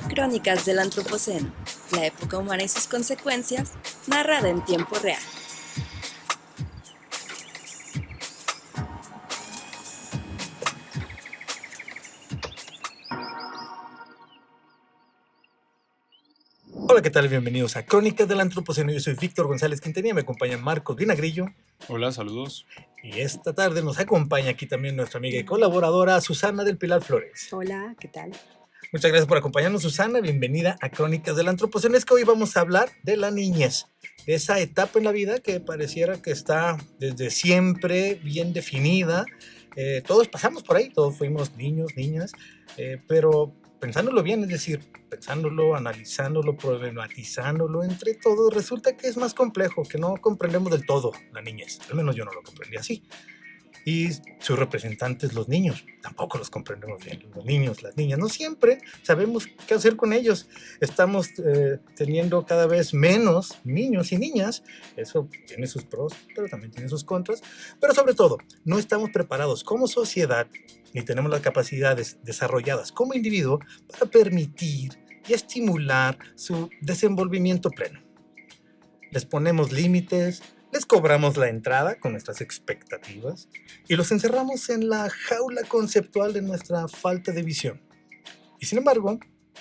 Crónicas del Antropoceno, la época humana y sus consecuencias, narrada en tiempo real. Hola, ¿qué tal? Bienvenidos a Crónicas del Antropoceno. Yo soy Víctor González Quintanilla, me acompaña Marcos Vinagrillo. Hola, saludos. Y esta tarde nos acompaña aquí también nuestra amiga y colaboradora Susana del Pilar Flores. Hola, ¿qué tal? Muchas gracias por acompañarnos, Susana. Bienvenida a Crónicas del Antropoceno. Es que hoy vamos a hablar de la niñez, de esa etapa en la vida que pareciera que está desde siempre bien definida. Todos pasamos por ahí, todos fuimos niños, niñas, pero pensándolo bien, es decir, pensándolo, analizándolo, problematizándolo, entre todos, resulta que es más complejo, que no comprendemos del todo la niñez. Al menos yo no lo comprendí así. Y sus representantes, los niños, tampoco los comprendemos bien. Los niños, las niñas, no siempre sabemos qué hacer con ellos. Estamos teniendo cada vez menos niños y niñas. Eso tiene sus pros, pero también tiene sus contras. Pero sobre todo, no estamos preparados como sociedad, ni tenemos las capacidades desarrolladas como individuo para permitir y estimular su desenvolvimiento pleno. Les ponemos límites, les cobramos la entrada con nuestras expectativas y los encerramos en la jaula conceptual de nuestra falta de visión. Y sin embargo,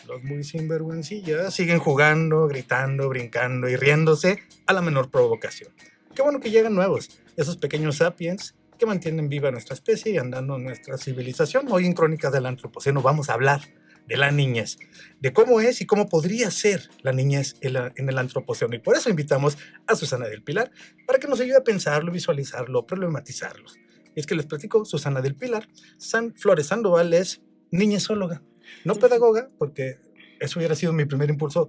los muy sinvergüencillas siguen jugando, gritando, brincando y riéndose a la menor provocación. Qué bueno que llegan nuevos, esos pequeños sapiens que mantienen viva nuestra especie y andando nuestra civilización. Hoy en Crónicas del Antropoceno vamos a hablar de la niñez, de cómo es y cómo podría ser la niñez en el Antropoceno. Y por eso invitamos a Susana del Pilar para que nos ayude a pensarlo, visualizarlo, problematizarlo. Y es que les platico, Susana del Pilar Flores Sandoval es niñezóloga, no pedagoga, porque eso hubiera sido mi primer impulso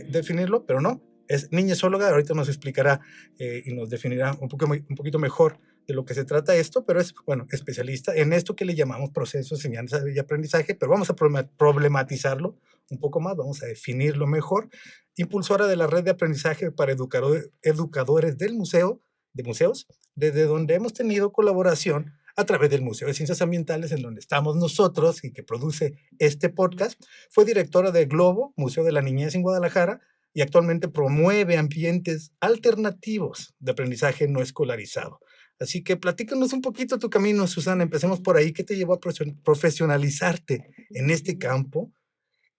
definirlo, pero no, es niñezóloga. Ahorita nos explicará y nos definirá un poquito mejor de lo que se trata esto, pero es, bueno, especialista en esto que le llamamos proceso de enseñanza y aprendizaje, pero vamos a problematizarlo un poco más, vamos a definirlo mejor. Impulsora de la red de aprendizaje para educadores de museos, desde donde hemos tenido colaboración a través del Museo de Ciencias Ambientales, en donde estamos nosotros y que produce este podcast. Fue directora de Globo, Museo de la Niñez en Guadalajara, y actualmente promueve ambientes alternativos de aprendizaje no escolarizado. Así que platícanos un poquito tu camino, Susana. Empecemos por ahí. ¿Qué te llevó a profesionalizarte en este campo?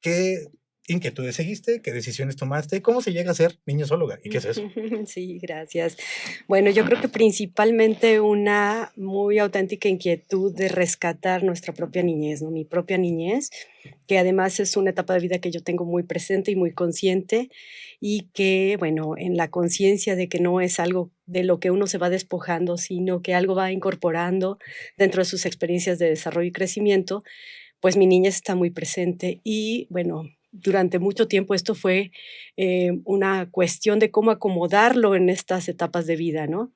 ¿Qué inquietudes seguiste? ¿Qué decisiones tomaste? ¿Cómo se llega a ser niñezóloga? ¿Y qué es eso? Sí, gracias. Bueno, yo creo que principalmente una muy auténtica inquietud de rescatar nuestra propia niñez, ¿no? Mi propia niñez, que además es una etapa de vida que yo tengo muy presente y muy consciente, y que, bueno, en la conciencia de que no es algo de lo que uno se va despojando, sino que algo va incorporando dentro de sus experiencias de desarrollo y crecimiento, pues mi niñez está muy presente. Y bueno, durante mucho tiempo esto fue una cuestión de cómo acomodarlo en estas etapas de vida, ¿no?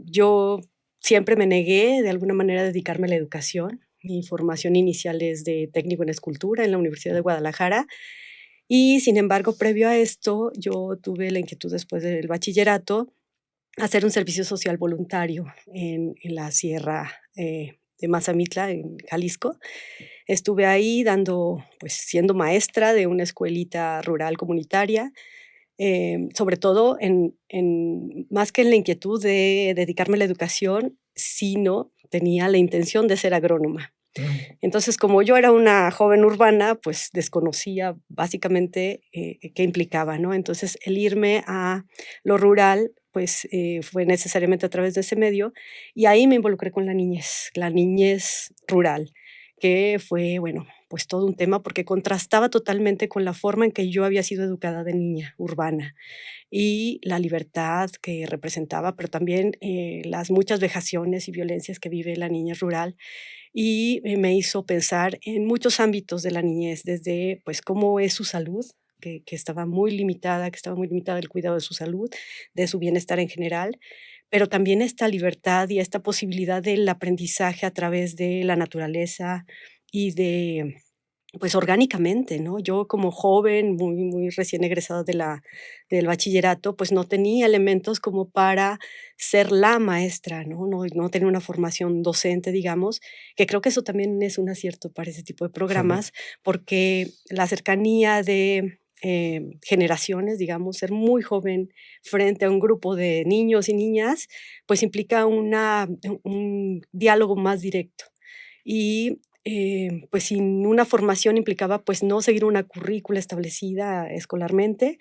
Yo siempre me negué de alguna manera a dedicarme a la educación. Mi formación inicial es de técnico en escultura en la Universidad de Guadalajara, y sin embargo, previo a esto, yo tuve la inquietud después del bachillerato hacer un servicio social voluntario en la sierra de Mazamitla, en Jalisco. Estuve ahí dando, pues siendo maestra de una escuelita rural comunitaria, sobre todo más que en la inquietud de dedicarme a la educación, sino tenía la intención de ser agrónoma. Entonces, como yo era una joven urbana, pues desconocía básicamente qué implicaba, ¿no? Entonces, el irme a lo rural, pues fue necesariamente a través de ese medio, y ahí me involucré con la niñez rural, que fue, bueno, pues todo un tema porque contrastaba totalmente con la forma en que yo había sido educada de niña urbana y la libertad que representaba, pero también las muchas vejaciones y violencias que vive la niñez rural, y me hizo pensar en muchos ámbitos de la niñez, desde pues cómo es su salud, que estaba muy limitada, que estaba muy limitada el cuidado de su salud, de su bienestar en general, pero también esta libertad y esta posibilidad del aprendizaje a través de la naturaleza y de pues orgánicamente, ¿no? Yo como joven, muy recién egresada del bachillerato, pues no tenía elementos como para ser la maestra, ¿no? No tenía una formación docente, digamos, que creo que eso también es un acierto para ese tipo de programas, porque la cercanía de generaciones, digamos, ser muy joven frente a un grupo de niños y niñas, pues implica un diálogo más directo. Y pues sin una formación implicaba pues no seguir una currícula establecida escolarmente,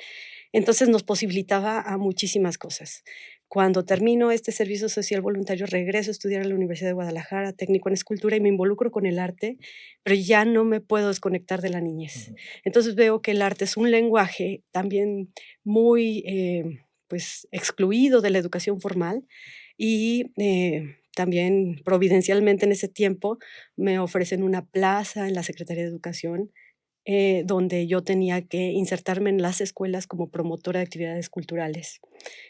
entonces nos posibilitaba a muchísimas cosas. Cuando termino este servicio social voluntario, regreso a estudiar a la Universidad de Guadalajara, técnico en escultura, y me involucro con el arte, pero ya no me puedo desconectar de la niñez. Ujú. Entonces veo que el arte es un lenguaje también muy pues excluido de la educación formal y también providencialmente en ese tiempo me ofrecen una plaza en la Secretaría de Educación, donde yo tenía que insertarme en las escuelas como promotora de actividades culturales.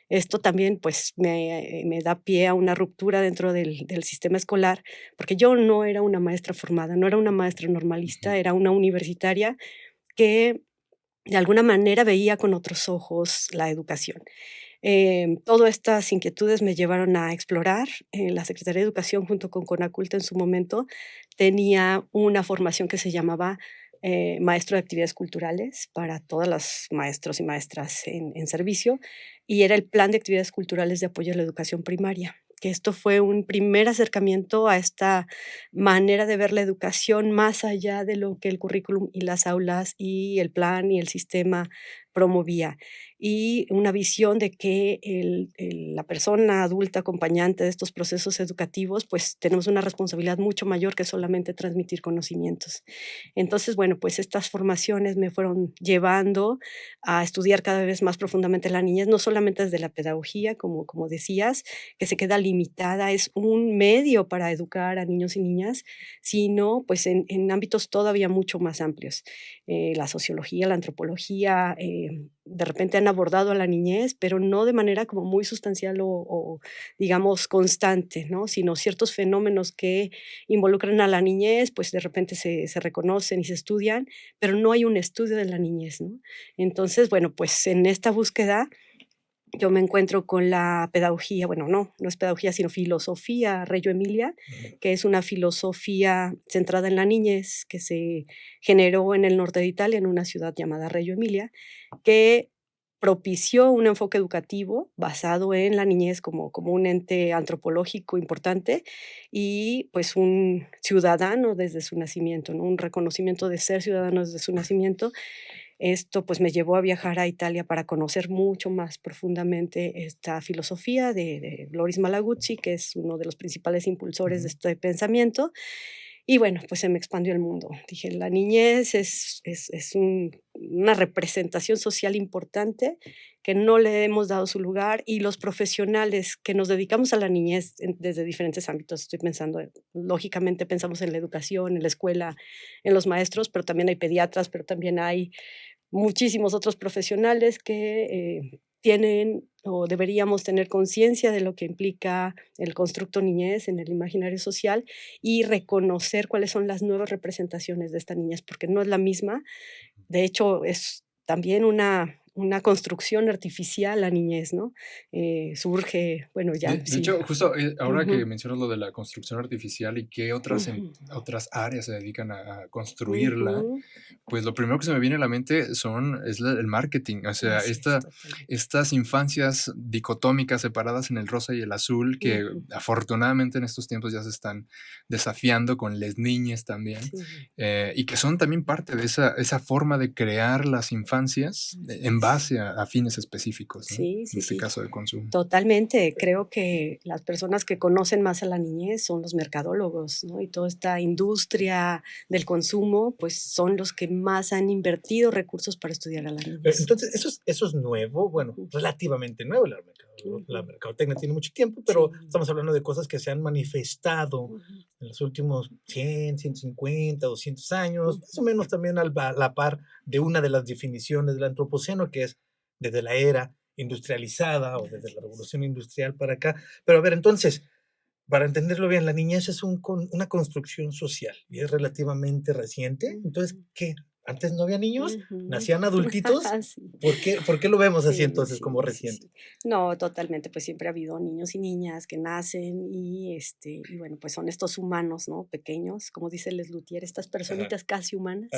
Esto también, pues, me da pie a una ruptura dentro del sistema escolar, porque yo no era una maestra formada, no era una maestra normalista, Ujú. era una universitaria que de alguna manera veía con otros ojos la educación. Todas estas inquietudes me llevaron a explorar. La Secretaría de Educación, junto con Conaculta en su momento, tenía una formación que se llamaba maestro de actividades culturales para todas las maestros y maestras en servicio, y era el plan de actividades culturales de apoyo a la educación primaria. Que esto fue un primer acercamiento a esta manera de ver la educación más allá de lo que el currículum y las aulas y el plan y el sistema promovía, y una visión de que la persona adulta acompañante de estos procesos educativos, pues tenemos una responsabilidad mucho mayor que solamente transmitir conocimientos. Entonces, bueno, pues estas formaciones me fueron llevando a estudiar cada vez más profundamente la niñez, no solamente desde la pedagogía, como decías, que se queda limitada, es un medio para educar a niños y niñas, sino pues en ámbitos todavía mucho más amplios. La sociología, la antropología, de repente han abordado a la niñez, pero no de manera como muy sustancial o, digamos, constante, ¿no? Sino ciertos fenómenos que involucran a la niñez, pues de repente se reconocen y se estudian, pero no hay un estudio de la niñez, ¿no? Entonces, bueno, pues en esta búsqueda yo me encuentro con la pedagogía, bueno, no es pedagogía, sino filosofía Reggio Emilia, Ujú. que es una filosofía centrada en la niñez que se generó en el norte de Italia, en una ciudad llamada Reggio Emilia, que propició un enfoque educativo basado en la niñez como un ente antropológico importante y pues un ciudadano desde su nacimiento, ¿no? Un reconocimiento de ser ciudadano desde su nacimiento. Esto, pues, me llevó a viajar a Italia para conocer mucho más profundamente esta filosofía de Loris Malaguzzi, que es uno de los principales impulsores de Ujú. este pensamiento. Y bueno, pues se me expandió el mundo. Dije, la niñez es una representación social importante que no le hemos dado su lugar, y los profesionales que nos dedicamos a la niñez desde diferentes ámbitos, estoy pensando, lógicamente pensamos en la educación, en la escuela, en los maestros, pero también hay pediatras, pero también hay muchísimos otros profesionales que tienen o deberíamos tener conciencia de lo que implica el constructo niñez en el imaginario social y reconocer cuáles son las nuevas representaciones de esta niñez, porque no es la misma. De hecho, es también una construcción artificial la niñez, ¿no? Surge, bueno, ya De sí. hecho, justo, ahora que Ujú, mencionas lo de la construcción artificial y qué ujú, otras áreas se dedican a construirla, ujú. pues lo primero que se me viene a la mente es el marketing, o sea, Así es, totalmente. estas infancias dicotómicas separadas en el rosa y el azul, que Ujú, afortunadamente en estos tiempos ya se están desafiando con les niñes también, sí, y que son también parte de esa forma de crear las infancias así en es. base a fines específicos, ¿no? Sí, En sí, este sí. caso de consumo. Totalmente. Creo que las personas que conocen más a la niñez son los mercadólogos, ¿no? Y toda esta industria del consumo, pues son los que más han invertido recursos para estudiar a la niñez. Entonces, eso es nuevo, bueno, Ujú, relativamente nuevo. La ujú. mercadotecnia tiene mucho tiempo, pero Sí. estamos hablando de cosas que se han manifestado Ujú, en los últimos 100, 150, 200 años, más o ujú. menos también a la par de una de las definiciones del antropoceno, que es desde la era industrializada o desde Así la es. revolución industrial para acá. Pero a ver, entonces, para entenderlo bien, la niñez es una construcción social y es relativamente reciente. Entonces, Ujú, ¿qué? ¿Antes no había niños? ujú. ¿Nacían adultitos? Sí. ¿Por qué lo vemos así Sí, entonces como sí, sí, reciente? sí. No, totalmente, pues siempre ha habido niños y niñas que nacen y bueno, pues son estos humanos, ¿no? Pequeños, como dice Les Luthier, estas Ajá. personitas casi humanas.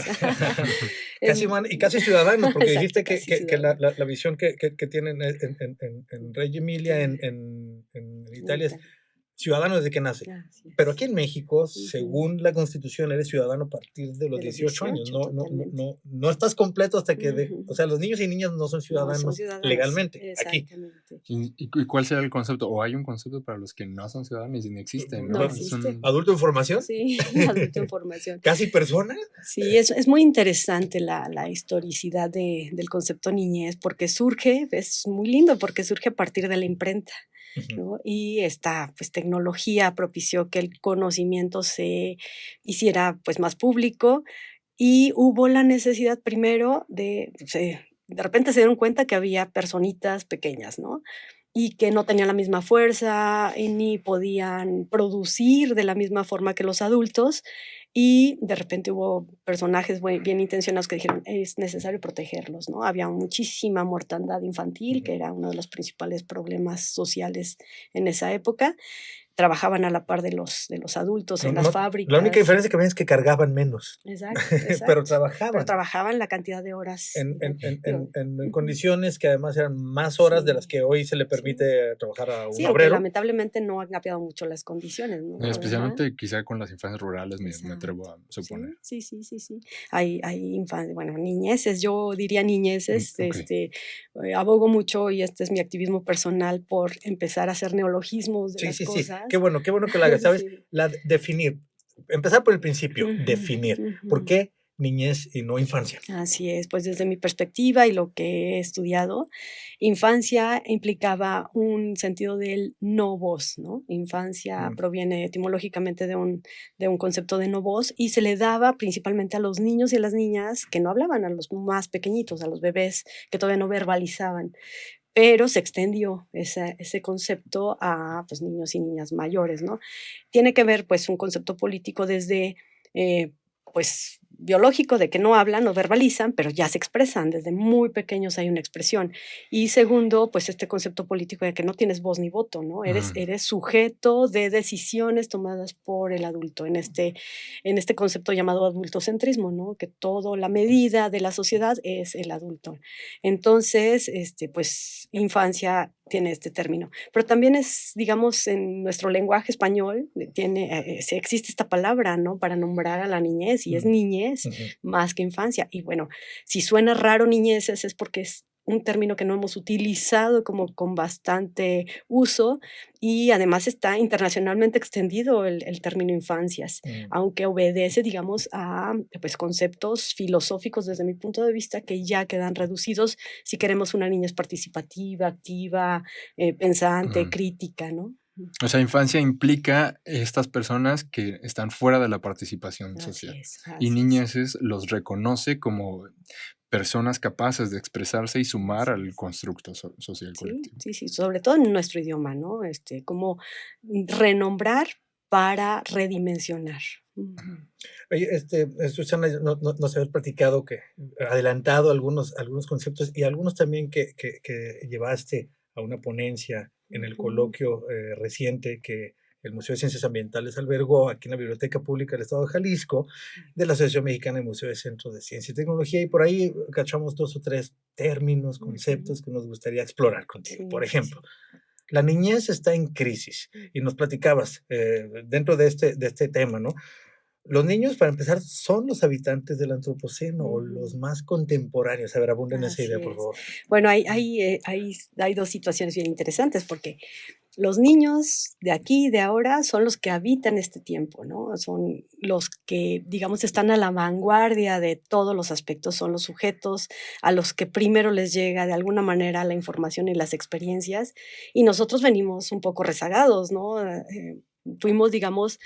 Casi Em, humanos y casi ciudadanos, porque exacto, dijiste que, casi que- que la, ciudadanos la- la visión que tienen en Reggio Emilia, en en Italia, es Italia. ciudadano desde que nace. Así Pero es. aquí en México, Ujú. según la Constitución, eres ciudadano a partir de los De los 18 años. 18, No, no, no, totalmente. no, no estás completo hasta o Ujú. sea, los niños y niñas no son No son ciudadanos ciudadanos, legalmente aquí. exactamente. ¿Y cuál será el concepto? ¿O hay un concepto para los que no son ciudadanos y ni existen, No no? Es existe. un ¿Adulto en formación? Sí, adulto en formación. ¿Casi persona? Sí, es muy interesante la historicidad del concepto niñez, porque surge, es muy lindo, porque surge a partir de la imprenta, Ujú, ¿no? Y esta, pues, tecnología propició que el conocimiento se hiciera, pues, más público, y hubo la necesidad primero de repente se dieron cuenta que había personitas pequeñas, ¿no? Y que no tenían la misma fuerza, y ni podían producir de la misma forma que los adultos, y de repente hubo personajes bien intencionados que dijeron: "Es necesario protegerlos", ¿no? Había muchísima mortandad infantil, ujú. que era uno de los principales problemas sociales en esa época. Trabajaban a la par de los adultos No, en las no, la única fábricas. diferencia que ven es que cargaban menos, Exacto, pero exacto. Pero trabajaban. trabajaban la cantidad de horas, digo, En ujú, condiciones que además eran más horas de las sí, que hoy se le sí. permite trabajar a un Sí, aunque obrero. lamentablemente no han cambiado mucho las condiciones, ¿no? Ajá. especialmente quizá con las infancias rurales, me atrevo Exacto. a suponer. Sí, sí, sí, sí, sí. Hay bueno, niñeces, yo diría niñeces, Okey. abogo mucho, y este es mi activismo personal, por empezar a hacer neologismos de Sí, las sí, sí. cosas. Qué bueno que lo hagas, ¿sabes? Sí. Definir. Empezar por el principio, Ujú, definir. ¿Por ujú. qué niñez y no infancia? Así es, pues desde mi perspectiva y lo que he estudiado, infancia implicaba un sentido del no voz, ¿no? Infancia Mm, proviene etimológicamente de un concepto de no voz, y se le daba principalmente a los niños y a las niñas que no hablaban, a los más pequeñitos, a los bebés que todavía no verbalizaban, pero se extendió ese concepto a, pues, niños y niñas mayores, ¿no? Tiene que ver, pues, un concepto político desde, pues, biológico, de que no hablan, no verbalizan, pero ya se expresan, desde muy pequeños hay una expresión. Y segundo, pues, este concepto político de que no tienes voz ni voto, ¿no? Eres Mm, eres sujeto de decisiones tomadas por el adulto, en este concepto llamado adultocentrismo, ¿no? Que todo la medida de la sociedad es el adulto. Entonces, pues, infancia tiene este término. Pero también es, digamos, en nuestro lenguaje español, sí existe esta palabra, ¿no? Para nombrar a la niñez, y es mm, niñez ujú. más que infancia. Y bueno, si suena raro niñeces, es porque es un término que no hemos utilizado como con bastante uso, y además está internacionalmente extendido el término infancias, Mm. aunque obedece, digamos, a, pues, conceptos filosóficos desde mi punto de vista, que ya quedan reducidos si queremos una niñez participativa, activa, pensante, mm. crítica, ¿no? O sea, infancia implica estas personas que están fuera de la participación Así social. es, Y así es, niñeces los reconoce como personas capaces de expresarse y sumar así al es. constructo social Sí, colectivo. sí, sí, sobre todo en nuestro idioma, ¿no? Como renombrar para redimensionar. Ujú. Oye, Susana, nos habías platicado que adelantado algunos conceptos y algunos también que llevaste a una ponencia en el Ujú. coloquio reciente que el Museo de Ciencias Ambientales albergó aquí en la Biblioteca Pública del Estado de Jalisco, de la Asociación Mexicana de Museos de Centros de Ciencia y Tecnología, y por ahí cachamos dos o tres términos, Ujú. conceptos que nos gustaría explorar contigo. Por Sí, sí, ejemplo, sí. la niñez está en crisis Mm. y nos platicabas dentro de este tema, ¿no? Los niños, para empezar, son los habitantes del antropoceno o los Ujú. más contemporáneos. A ver, abunden esa idea, Así por es. favor. Bueno, hay 2 situaciones bien interesantes, porque los niños de aquí, de ahora, son los que habitan este tiempo, ¿no? Son los que, digamos, están a la vanguardia de todos los aspectos, son los sujetos a los que primero les llega de alguna manera la información y las experiencias, y nosotros venimos un poco rezagados, ¿no? fuimos, digamos,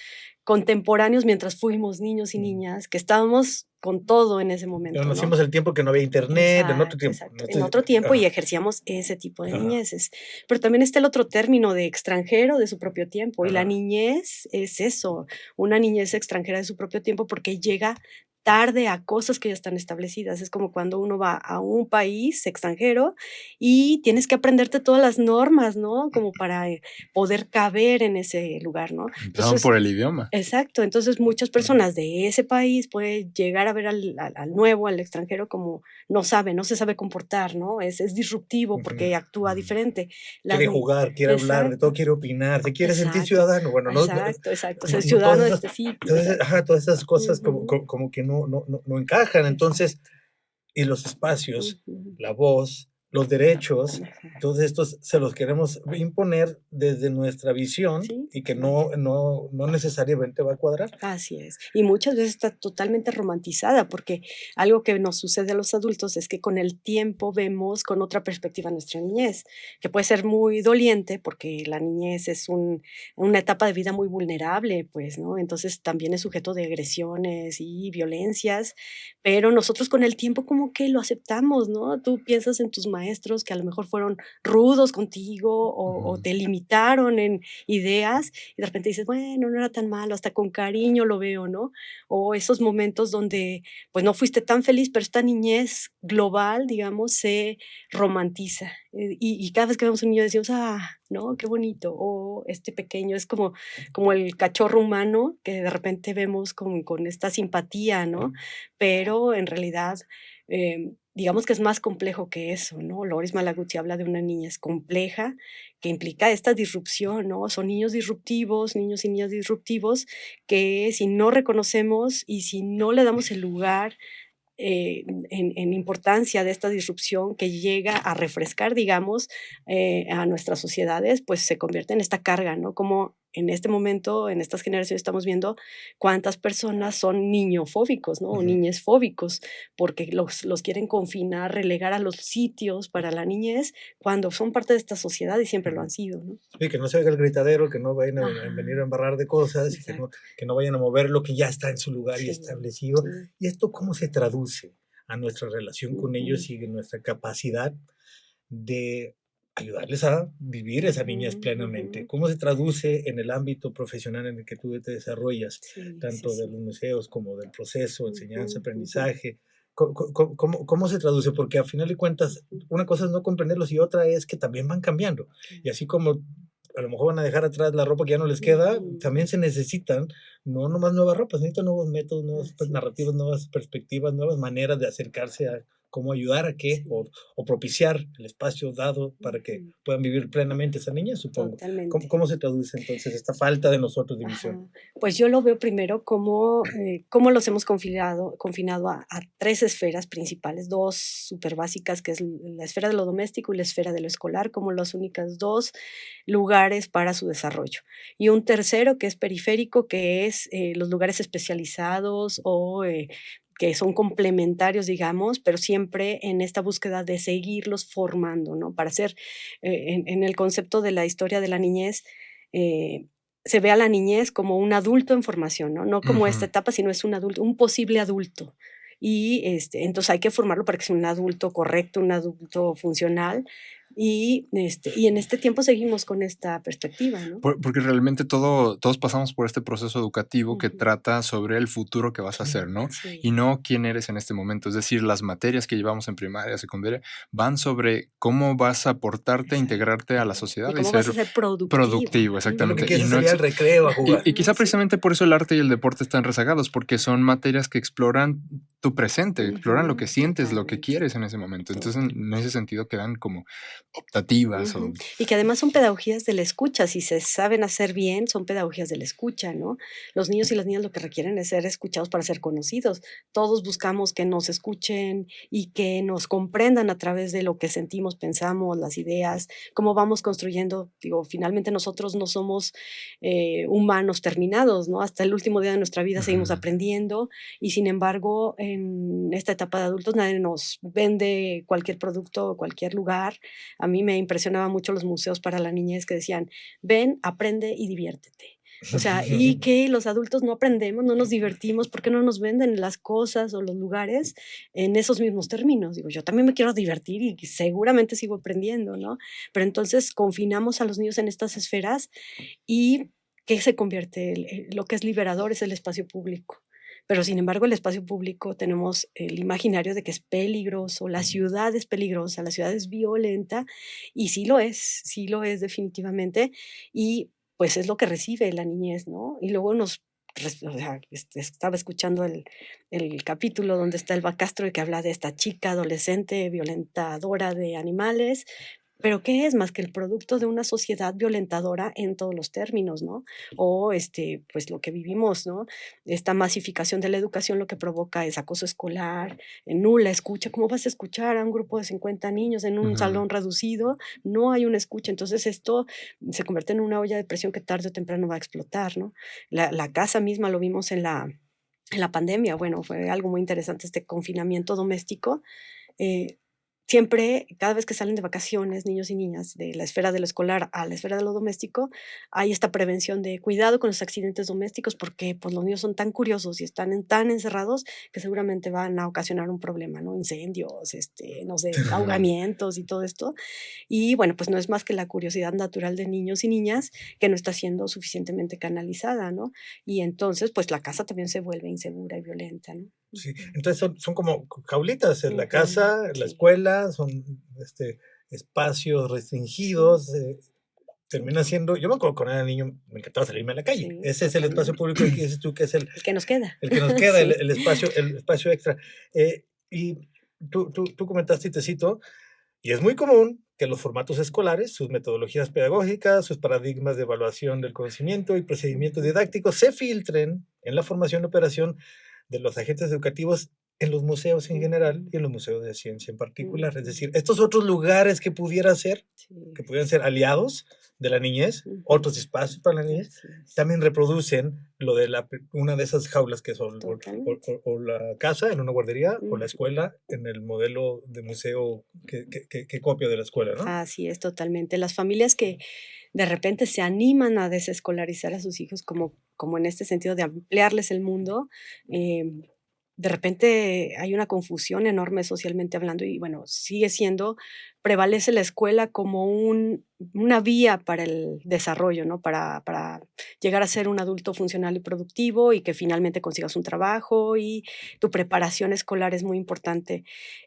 contemporáneos mientras fuimos niños y niñas, que estábamos con todo en ese momento, ¿no? Conocimos el tiempo que no había internet, en otro Exacto, tiempo. exacto. En otro tiempo y ejercíamos ese tipo de niñeces. Pero también está el otro término de extranjero de su propio tiempo. Y la niñez es eso, una niñez extranjera de su propio tiempo porque llega tarde a cosas que ya están establecidas. Es como cuando uno va a un país extranjero y tienes que aprenderte todas las normas, ¿no? Como para poder caber en ese lugar, ¿no? Empezamos por el idioma. Exacto, entonces muchas personas de ese país pueden llegar a ver al nuevo, al extranjero, como no sabe, no se sabe comportar, ¿no? Es disruptivo porque actúa diferente. Quiere jugar, quiere hablar, de todo quiere opinar, se quiere sentir ciudadano. Bueno, exacto, ser ciudadano de este sitio. Todas esas cosas como que no encajan. Entonces, y los espacios, la voz, los derechos, todos estos se los queremos imponer desde nuestra visión y que no necesariamente va a cuadrar. Así es. Y muchas veces está totalmente romantizada porque algo que nos sucede a los adultos es que con el tiempo vemos con otra perspectiva nuestra niñez, que puede ser muy doliente porque la niñez es una etapa de vida muy vulnerable, pues, ¿no? Entonces también es sujeto de agresiones y violencias, pero nosotros con el tiempo como que lo aceptamos, ¿no? Tú piensas en tus maestros que a lo mejor fueron rudos contigo o te limitaron en ideas y de repente dices, bueno, no era tan malo, hasta con cariño lo veo, ¿no? O esos momentos donde pues no fuiste tan feliz, pero esta niñez global, digamos, se romantiza. Y cada vez que vemos un niño decimos, ¿no? Qué bonito. O este pequeño es como el cachorro humano que de repente vemos con esta simpatía, ¿no? Pero en realidad digamos que es más complejo que eso, ¿no? Loris Malaguzzi habla de una niñez compleja que implica esta disrupción, ¿no? Son niños disruptivos, niños y niñas disruptivos que si no reconocemos y si no le damos el lugar en importancia de esta disrupción que llega a refrescar, digamos, a nuestras sociedades, pues se convierte en esta carga, ¿no? Como en este momento, en estas generaciones estamos viendo cuántas personas son niñofóbicos, ¿no? O niñez fóbicos, porque los quieren confinar, relegar a los sitios para la niñez, cuando son parte de esta sociedad y siempre lo han sido, ¿no? Sí, que no se oiga el gritadero, que no vayan a venir a embarrar de cosas, y que no vayan a mover lo que ya está en su lugar y establecido. ¿Y esto cómo se traduce a nuestra relación con ellos y en nuestra capacidad de ayudarles a vivir esa niñez plenamente? ¿Cómo se traduce en el ámbito profesional en el que tú te desarrollas, tanto de los museos como del proceso, enseñanza, aprendizaje? ¿Cómo se traduce? Porque a final de cuentas, una cosa es no comprenderlos y otra es que también van cambiando. Y así como a lo mejor van a dejar atrás la ropa que ya no les queda, también se necesitan, no nomás nuevas ropas, necesitan nuevos métodos, nuevas narrativas, nuevas perspectivas, nuevas maneras de acercarse a cómo ayudar a que, o propiciar el espacio dado para que puedan vivir plenamente esa niña, supongo. ¿Cómo se traduce entonces esta falta de nosotros de visión? Pues yo lo veo primero como los hemos confinado a 3 esferas principales, 2 súper básicas, que es la esfera de lo doméstico y la esfera de lo escolar, como las únicas 2 lugares para su desarrollo. Y un tercero que es periférico, que es los lugares especializados o que son complementarios, digamos, pero siempre en esta búsqueda de seguirlos formando, ¿no? Para ser, en el concepto de la historia de la niñez, se ve a la niñez como un adulto en formación, ¿no? No como esta etapa, sino es un adulto, un posible adulto. Y entonces hay que formarlo para que sea un adulto correcto, un adulto funcional. Y en este tiempo seguimos con esta perspectiva, ¿no? Porque realmente todos pasamos por este proceso educativo que trata sobre el futuro que vas a hacer, ¿no? Y no quién eres en este momento. Es decir, las materias que llevamos en primaria, secundaria, van sobre cómo vas a aportarte, integrarte a la sociedad y cómo vas a ser productivo, exactamente. Lo que quieres salir al recreo a jugar. Y quizá precisamente por eso el arte y el deporte están rezagados, porque son materias que exploran tu presente, exploran lo que sientes, lo que quieres en ese momento. Entonces, en ese sentido quedan como optativas. Y que además son pedagogías de la escucha, si se saben hacer bien, son pedagogías de la escucha, ¿no? Los niños y las niñas lo que requieren es ser escuchados para ser conocidos. Todos buscamos que nos escuchen y que nos comprendan a través de lo que sentimos, pensamos, las ideas, cómo vamos construyendo. Digo, finalmente nosotros no somos humanos terminados, ¿no? Hasta el último día de nuestra vida seguimos aprendiendo y sin embargo, en esta etapa de adultos nadie nos vende cualquier producto, cualquier lugar. A mí me impresionaba mucho los museos para la niñez que decían, ven, aprende y diviértete. O sea, y que los adultos no aprendemos, no nos divertimos, ¿por qué no nos venden las cosas o los lugares en esos mismos términos? Digo, yo también me quiero divertir y seguramente sigo aprendiendo, ¿no? Pero entonces confinamos a los niños en estas esferas y ¿qué se convierte? Lo que es liberador es el espacio público. Pero sin embargo, el espacio público tenemos el imaginario de que es peligroso, la ciudad es peligrosa, la ciudad es violenta, y sí lo es definitivamente, y pues es lo que recibe la niñez, ¿no? Y luego o sea, estaba escuchando el capítulo donde está Elba Castro y que habla de esta chica adolescente violentadora de animales, pero ¿qué es más que el producto de una sociedad violentadora en todos los términos, ¿no? O pues lo que vivimos, ¿no? Esta masificación de la educación lo que provoca es acoso escolar, nula escucha. ¿Cómo vas a escuchar a un grupo de 50 niños en un Ujú. salón reducido? No hay una escucha. Entonces esto se convierte en una olla de presión que tarde o temprano va a explotar, ¿no? La casa misma lo vimos en la pandemia. Bueno, fue algo muy interesante este confinamiento doméstico. eh, Siempre, cada vez que salen de vacaciones, niños y niñas, de la esfera de lo escolar a la esfera de lo doméstico, hay esta prevención de cuidado con los accidentes domésticos, porque pues, los niños son tan curiosos y están tan encerrados que seguramente van a ocasionar un problema, ¿no? Incendios, no sé, ahogamientos y todo esto. Y bueno, pues no es más que la curiosidad natural de niños y niñas que no está siendo suficientemente canalizada, ¿no? Y entonces, pues la casa también se vuelve insegura y violenta, ¿no? Sí, entonces son como jaulitas, en la Ujú, casa, en la sí, escuela, son espacios sí, restringidos, sí, termina siendo, yo me acuerdo cuando era niño, me encantaba salirme a la calle. sí, Ese es el espacio totalmente. público que dices tú, que es El que nos queda. el que nos queda, Sí. el espacio extra. Y tú comentaste, y te cito, y es muy común que los formatos escolares, sus metodologías pedagógicas, sus paradigmas de evaluación del conocimiento y procedimientos Ujú, didácticos se filtren en la formación y operación de los agentes educativos en los museos en general ujú, y en los museos de ciencia en particular. Es ujú. decir, estos otros lugares que Sí, pudieran ser aliados de la niñez, otros ujú, espacios para la niñez, así es, también reproducen lo de una de esas jaulas que son totalmente. o la casa en una guardería o la Ujú. escuela en el modelo de museo que copia de la escuela, ¿no? Así es, totalmente. Las familias que de repente se animan a desescolarizar a sus hijos, como en este sentido de ampliarles el mundo, em, de repente hay una confusión enorme socialmente hablando y bueno, sigue siendo, prevalece la escuela como una vía para el desarrollo, ¿no? Para llegar a ser un adulto funcional y productivo y que finalmente consigas un trabajo y tu preparación escolar es muy importante.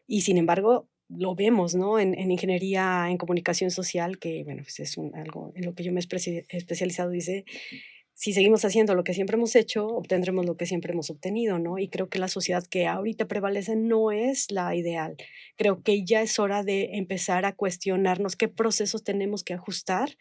Y sin embargo, lo vemos, ¿no? En ingeniería en comunicación social, que, bueno, pues es algo en lo que yo me he especializado, dice, si seguimos haciendo lo que siempre hemos hecho, obtendremos lo que siempre hemos obtenido, ¿no? Y creo que la sociedad que ahorita prevalece no es la ideal. Creo que ya es hora de empezar a cuestionarnos qué procesos tenemos que ajustar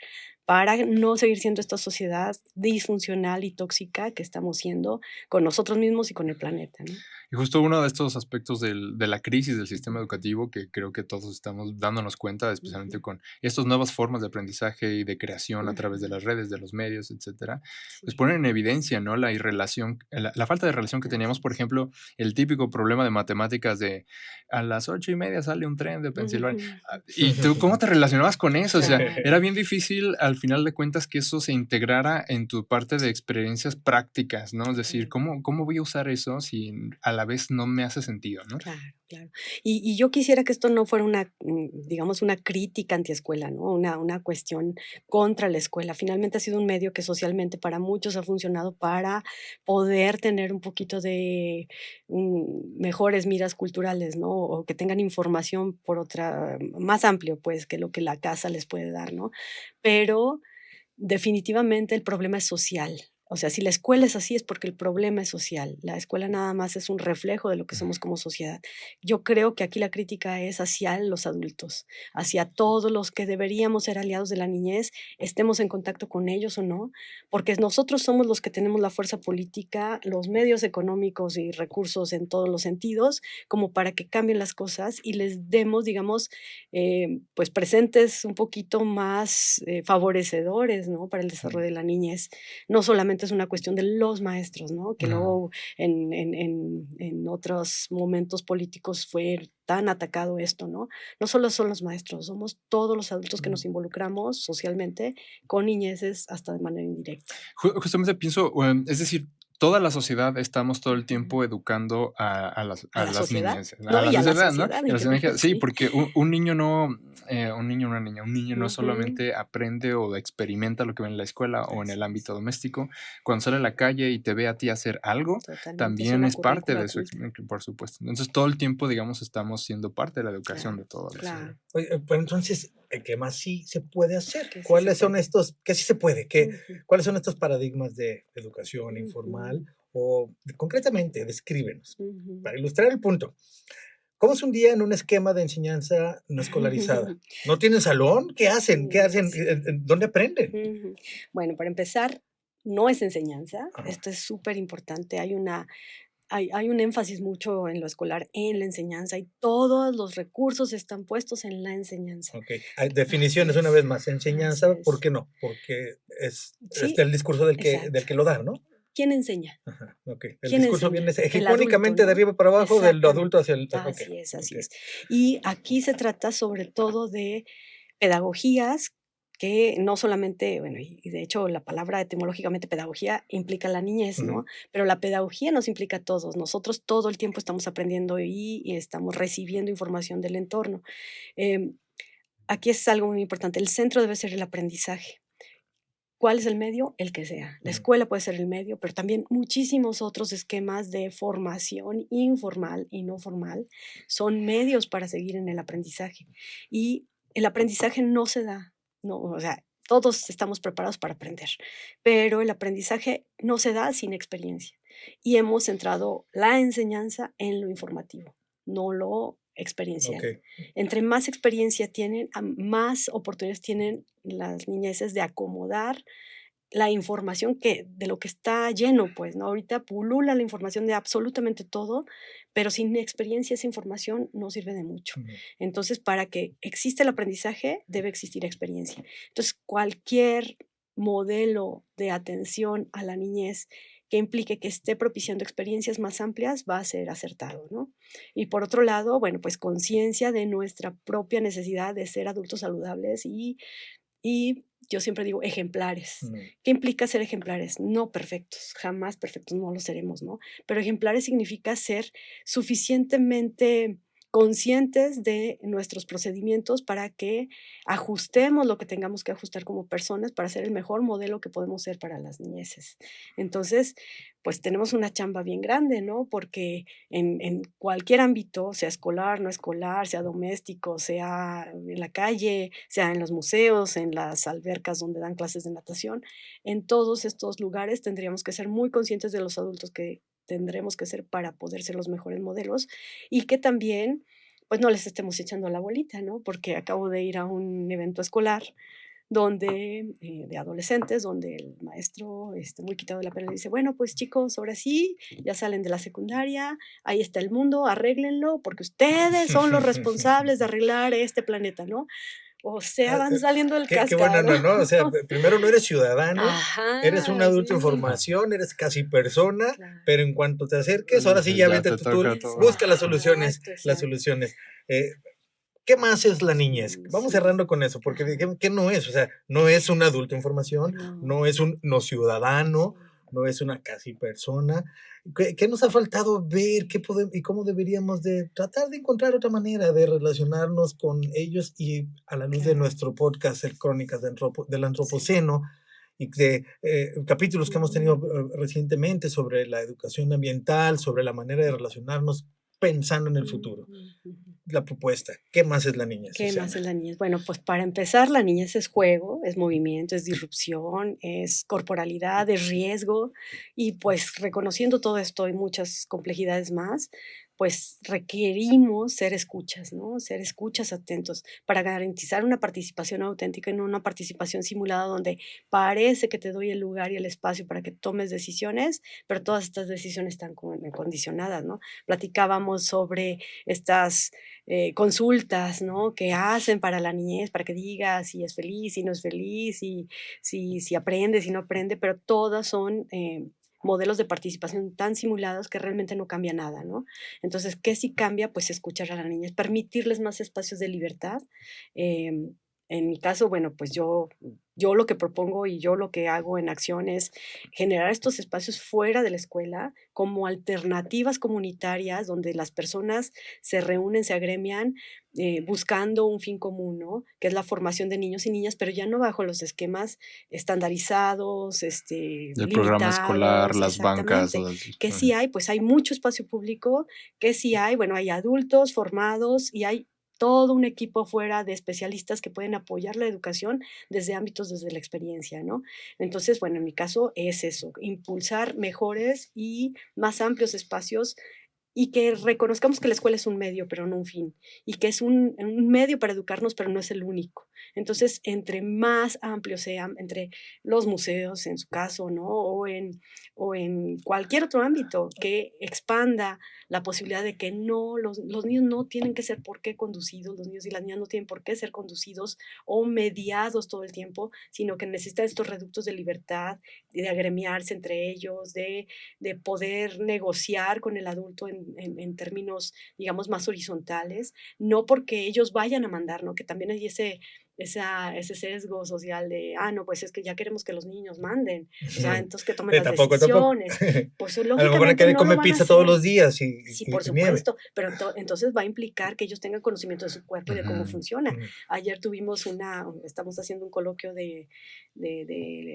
para no seguir siendo esta sociedad disfuncional y tóxica que estamos siendo con nosotros mismos y con el planeta, ¿no? Y justo uno de estos aspectos de la crisis del sistema educativo que creo que todos estamos dándonos cuenta, especialmente Ujú, con estas nuevas formas de aprendizaje y de creación a través de ujú, las redes, de los medios, etcétera, pues sí, ponen en evidencia, ¿no? La irrelación, la falta de relación que teníamos, así por es. ejemplo, el típico problema de matemáticas de a las 8:30 sale un tren de Pensilvania. Ujú, ¿Y tú cómo te relacionabas con eso? O sea, claro. era bien difícil al final de cuentas que eso se integrara en tu parte de experiencias prácticas, ¿no? Es decir, Sí. ¿cómo voy a usar eso si a la vez no me hace sentido, ¿no? Claro, claro. Y yo quisiera que esto no fuera digamos, una crítica antiescuela, ¿no? Una cuestión contra la escuela. Finalmente ha sido un medio que socialmente para muchos ha funcionado para poder tener un poquito de mejores miras culturales, ¿no? O que tengan información por otra, más amplio, pues, que lo que la casa les puede dar, ¿no? Pero definitivamente el problema es social. O sea, si la escuela es así es porque el problema es social. La escuela nada más es un reflejo de lo que somos como sociedad. Yo creo que aquí la crítica es hacia los adultos, hacia todos los que deberíamos ser aliados de la niñez, estemos en contacto con ellos o no, porque nosotros somos los que tenemos la fuerza política, los medios económicos y recursos en todos los sentidos, como para que cambien las cosas y les demos, digamos, pues presentes un poquito más favorecedores, ¿no? Para el desarrollo de la niñez, no solamente solamente es una cuestión de los maestros, ¿no? Que luego en otros momentos políticos fue tan atacado esto, ¿no? No solo son los maestros, somos todos los adultos que nos involucramos socialmente con niñeces hasta de manera indirecta. Justamente pienso, es decir, toda la sociedad estamos todo el tiempo educando A a la las sociedad, niñas, ¿no? a la Y a la sociedad, ¿no? sociedad Y en a las niñas, general, sí, sí. porque un niño no, un niño, una niña, un niño no Ujú. solamente aprende o experimenta lo que ve en la escuela o en Así el es. ámbito doméstico, cuando sale a la calle y te ve a ti hacer algo, Totalmente, es también una es parte currícula de su adulta. experiencia, por supuesto. Entonces, todo el tiempo, digamos, estamos siendo parte de la educación Claro, de toda la sociedad. claro, Oye, pero entonces, ¿qué más sí se puede hacer? que sí se ¿Cuáles son puede. estos, qué sí se puede? Ujú, ¿Cuáles son estos paradigmas de educación ujú, informal? O concretamente, descríbenos, ujú. para ilustrar el punto. ¿Cómo es un día en un esquema de enseñanza no escolarizada? ¿No tienen salón? ¿Qué hacen? ¿Qué hacen? Así es. ¿Dónde aprenden? Ujú. Bueno, para empezar, no es enseñanza, Ajá, esto es súper importante. Hay un énfasis mucho en lo escolar, en la enseñanza, y todos los recursos están puestos en la enseñanza. ok. Hay Así definiciones una es, vez más. así Enseñanza, ¿por es. qué no? Porque es Sí, el discurso exacto. del que lo da, ¿no? ¿Quién enseña? Ajá, ok. El ¿Quién discurso viene enseña? El adulto, hegemónicamente de ¿no? arriba para abajo, del adulto Exactamente. hacia el... Ok, Así es, ok. así es. Y aquí se trata sobre todo de pedagogías que no solamente, bueno, y de hecho la palabra etimológicamente pedagogía implica la niñez, Ujú, ¿no? Pero la pedagogía nos implica a todos. Nosotros todo el tiempo estamos aprendiendo y estamos recibiendo información del entorno. Em, Aquí es algo muy importante. El centro debe ser el aprendizaje. ¿Cuál es el medio? El que sea. La ujú. escuela puede ser el medio, pero también muchísimos otros esquemas de formación informal y no formal son medios para seguir en el aprendizaje. Y el aprendizaje no se da, no, o sea, todos estamos preparados para aprender, pero el aprendizaje no se da sin experiencia. Y hemos centrado la enseñanza en lo informativo, no lo Ok. experiencial. Entre más experiencia tienen, más oportunidades tienen las niñeces de acomodar la información que de lo que está lleno, pues, ¿no? Ahorita pulula la información de absolutamente todo, pero sin experiencia esa información no sirve de mucho. Ujú. Entonces, para que exista el aprendizaje, debe existir experiencia. Entonces, cualquier modelo de atención a la niñez que implique que esté propiciando experiencias más amplias va a ser acertado, ¿no? Y por otro lado, bueno, pues conciencia de nuestra propia necesidad de ser adultos saludables y yo siempre digo ejemplares. Ujú. ¿Qué implica ser ejemplares? No perfectos, jamás perfectos, no lo seremos, ¿no? Pero ejemplares significa ser suficientemente conscientes de nuestros procedimientos para que ajustemos lo que tengamos que ajustar como personas para ser el mejor modelo que podemos ser para las niñeces. Entonces, pues tenemos una chamba bien grande, ¿no? Porque en cualquier ámbito, sea escolar, no escolar, sea doméstico, sea en la calle, sea en los museos, en las albercas donde dan clases de natación, en todos estos lugares tendríamos que ser muy conscientes de los adultos que tendremos que ser para poder ser los mejores modelos y que también, pues no les estemos echando la bolita, ¿no? Porque acabo de ir a un evento escolar donde, de adolescentes, donde el maestro, muy quitado de la pena, le dice: "Bueno, pues chicos, ahora sí, ya salen de la secundaria, ahí está el mundo, arréglenlo, porque ustedes son los responsables de arreglar este planeta", ¿no? O sea, Ah, van saliendo del qué buena cascarón. onda, ¿no? O sea, primero no eres ciudadano, eres un Ajá, adulto en sí, formación, eres casi persona, claro. pero en cuanto te acerques, ahora sí ya Ya vete te tú, toca todo. busca Exacto, las exacto. soluciones. Eh, ¿Qué más es la niñez? Sí, Vamos sí. cerrando con eso, porque Ajá. ¿qué no es? O sea, no es un adulto en formación, No, no es un no ciudadano, sí. no es una casi persona. ¿Qué nos ha faltado ver? ¿Y cómo deberíamos de tratar de encontrar otra manera de relacionarnos con ellos y a la luz de Claro, nuestro podcast, el Crónicas del sí. Antropoceno, y de capítulos que hemos tenido Ujú, recientemente sobre la educación ambiental, sobre la manera de relacionarnos pensando en el futuro? ujú, ujú. La propuesta. ¿Qué más es la niñez, ¿Qué más Susana? es la niñez? Bueno, pues para empezar, la niñez es juego, es movimiento, es disrupción, es corporalidad, es riesgo y pues reconociendo todo esto y muchas complejidades más, pues requerimos ser escuchas, ¿no? Ser escuchas atentos para garantizar una participación auténtica y no una participación simulada donde parece que te doy el lugar y el espacio para que tomes decisiones, pero todas estas decisiones están condicionadas, ¿no? Platicábamos sobre estas consultas, ¿no? Que hacen para la niñez, para que diga si es feliz, si no es feliz, si aprende, si no aprende, pero todas son modelos de participación tan simulados que realmente no cambia nada, ¿no? Entonces, ¿qué sí cambia? Pues escuchar a la niña, es permitirles más espacios de libertad. En mi caso, bueno, pues yo lo que propongo y yo lo que hago en acción es generar estos espacios fuera de la escuela como alternativas comunitarias donde las personas se reúnen, se agremian buscando un fin común, ¿no? Que es la formación de niños y niñas, pero ya no bajo los esquemas estandarizados, El programa escolar, limitados, las bancas. exactamente. ¿Qué sí hay? Pues hay mucho espacio público. ¿Qué sí hay? Bueno, hay adultos formados y hay todo un equipo afuera de especialistas que pueden apoyar la educación desde ámbitos, desde la experiencia, ¿no? Entonces, bueno, en mi caso es eso, impulsar mejores y más amplios espacios y que reconozcamos que la escuela es un medio, pero no un fin, y que es un medio para educarnos, pero no es el único. Entonces, entre más amplios sean, entre los museos, en su caso, ¿no? O en cualquier otro ámbito que expanda la posibilidad de que no, los niños no tienen que ser por qué conducidos, los niños y las niñas no tienen por qué ser conducidos o mediados todo el tiempo, sino que necesitan estos reductos de libertad, de agremiarse entre ellos, de poder negociar con el adulto en términos, digamos, más horizontales, no porque ellos vayan a mandar, ¿no? Que también hay ese sesgo social de, no, pues es que ya queremos que los niños manden, o sea, entonces que tomen las Tampoco. decisiones. Pues A lo mejor lógicamente quiere no lo comer van a pizza todos hacer. los días Sí, por y nieve. supuesto, pero entonces va a implicar que ellos tengan conocimiento de su cuerpo y de cómo Ujú. funciona. Ayer estamos haciendo un coloquio de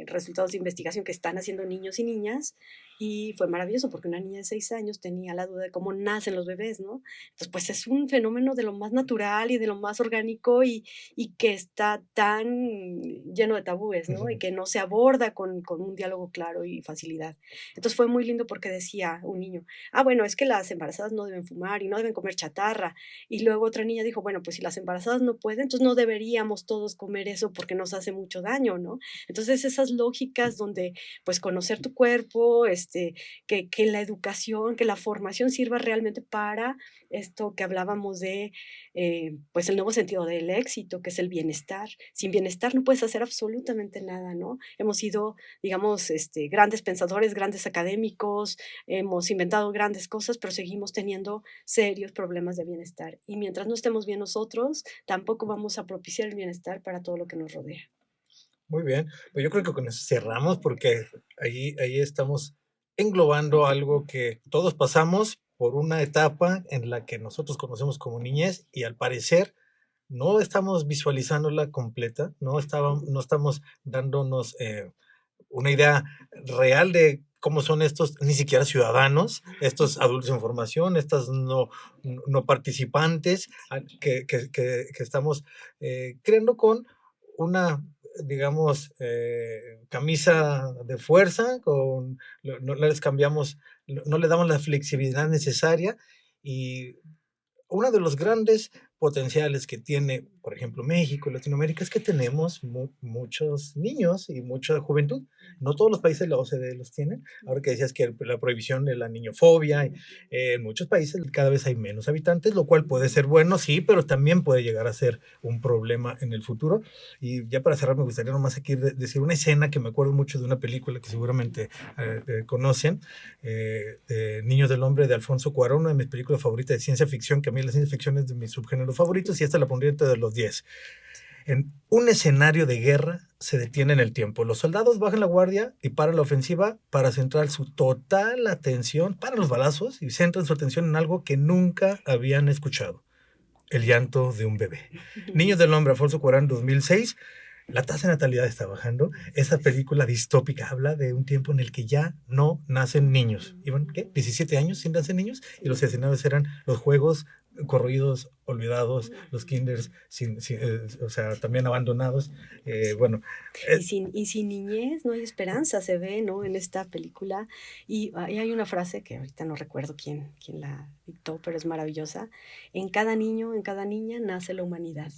resultados de investigación que están haciendo niños y niñas y fue maravilloso porque una niña de 6 años tenía la duda de cómo nacen los bebés, ¿no? Entonces, pues es un fenómeno de lo más natural y de lo más orgánico y que está tan lleno de tabúes, ¿no? Y que no se aborda con un diálogo claro y facilidad. Entonces fue muy lindo porque decía un niño, bueno, es que las embarazadas no deben fumar y no deben comer chatarra. Y luego otra niña dijo, bueno, pues si las embarazadas no pueden, entonces no deberíamos todos comer eso porque nos hace mucho daño, ¿no? Entonces esas lógicas donde pues conocer tu cuerpo, que la educación, que la formación sirva realmente para esto que hablábamos de pues el nuevo sentido del éxito, que es el bienestar. Sin bienestar no puedes hacer absolutamente nada, ¿no? Hemos sido, digamos, grandes pensadores, grandes académicos, hemos inventado grandes cosas, pero seguimos teniendo serios problemas de bienestar. Y mientras no estemos bien nosotros, tampoco vamos a propiciar el bienestar para todo lo que nos rodea. Muy bien, pues yo creo que con eso cerramos porque ahí estamos englobando algo que todos pasamos por una etapa en la que nosotros conocemos como niñez y al parecer no estamos visualizándola completa, no estamos dándonos una idea real de cómo son estos, ni siquiera ciudadanos, estos adultos en formación, estos no participantes que estamos creando con una, digamos, camisa de fuerza, no les cambiamos, no le damos la flexibilidad necesaria y uno de los grandes potenciales que tiene, por ejemplo, México y Latinoamérica es que tenemos muchos niños y mucha juventud. No todos los países de la OCDE los tienen. Ahora que decías que la prohibición de la niñofobia, en muchos países cada vez hay menos habitantes, lo cual puede ser bueno, sí, pero también puede llegar a ser un problema en el futuro. Y ya para cerrar, me gustaría nomás aquí decir una escena que me acuerdo mucho de una película que seguramente conocen, de Niños del Hombre de Alfonso Cuarón, una de mis películas favoritas de ciencia ficción, que a mí la ciencia ficción es de mis subgéneros favoritos y esta la pondría entre los 10. En un escenario de guerra se detiene en el tiempo. Los soldados bajan la guardia y paran la ofensiva para centrar su total atención, para los balazos y centran su atención en algo que nunca habían escuchado: el llanto de un bebé. Niños del Hombre, Alfonso Cuarón, 2006. La tasa de natalidad está bajando. Esa película distópica habla de un tiempo en el que ya no nacen niños. Iban, ¿qué? 17 años sin nacer niños y los escenarios eran los juegos corroídos, olvidados, los kinders o sea, también abandonados. Bueno, Y sin niñez no hay esperanza, se ve, ¿no? En esta película. Y hay una frase que ahorita no recuerdo quién la dictó, pero es maravillosa. En cada niño, en cada niña nace la humanidad.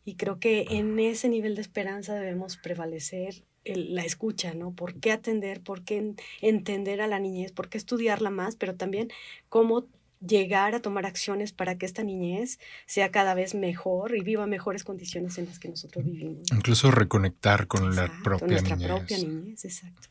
Y creo que en ese nivel de esperanza debemos prevalecer la escucha, ¿no? ¿Por qué atender? ¿Por qué entender a la niñez? ¿Por qué estudiarla más? Pero también cómo llegar a tomar acciones para que esta niñez sea cada vez mejor y viva mejores condiciones en las que nosotros vivimos. Incluso reconectar con la propia nuestra niñez. propia niñez, exacto.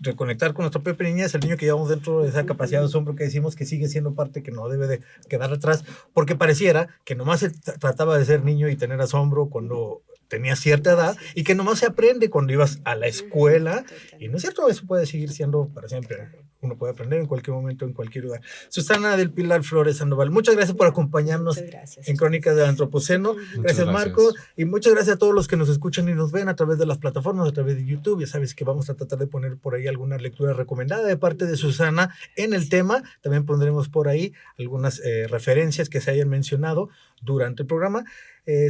Reconectar con nuestra propia niñez, el niño que llevamos dentro de esa capacidad de asombro que decimos que sigue siendo parte que no debe de quedar atrás, porque pareciera que nomás se trataba de ser niño y tener asombro cuando tenías cierta edad y que nomás se aprende cuando ibas a la escuela, y no es cierto, eso puede seguir siendo para siempre. Uno puede aprender en cualquier momento, en cualquier lugar. Susana del Pilar Flores Sandoval, muchas gracias por acompañarnos en Crónicas del Antropoceno. Gracias, Marco, y muchas gracias a todos los que nos escuchan y nos ven a través de las plataformas, a través de YouTube. Ya sabes que vamos a tratar de poner por ahí alguna lectura recomendada de parte de Susana en el tema. También pondremos por ahí algunas referencias que se hayan mencionado durante el programa.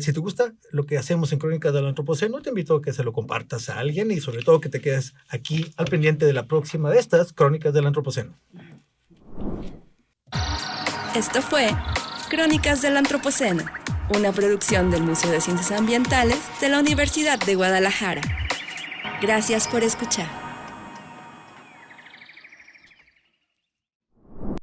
Si te gusta lo que hacemos en Crónicas del Antropoceno, te invito a que se lo compartas a alguien y sobre todo que te quedes aquí al pendiente de la próxima de estas Crónicas del Antropoceno. Esto fue Crónicas del Antropoceno, una producción del Museo de Ciencias Ambientales de la Universidad de Guadalajara. Gracias por escuchar.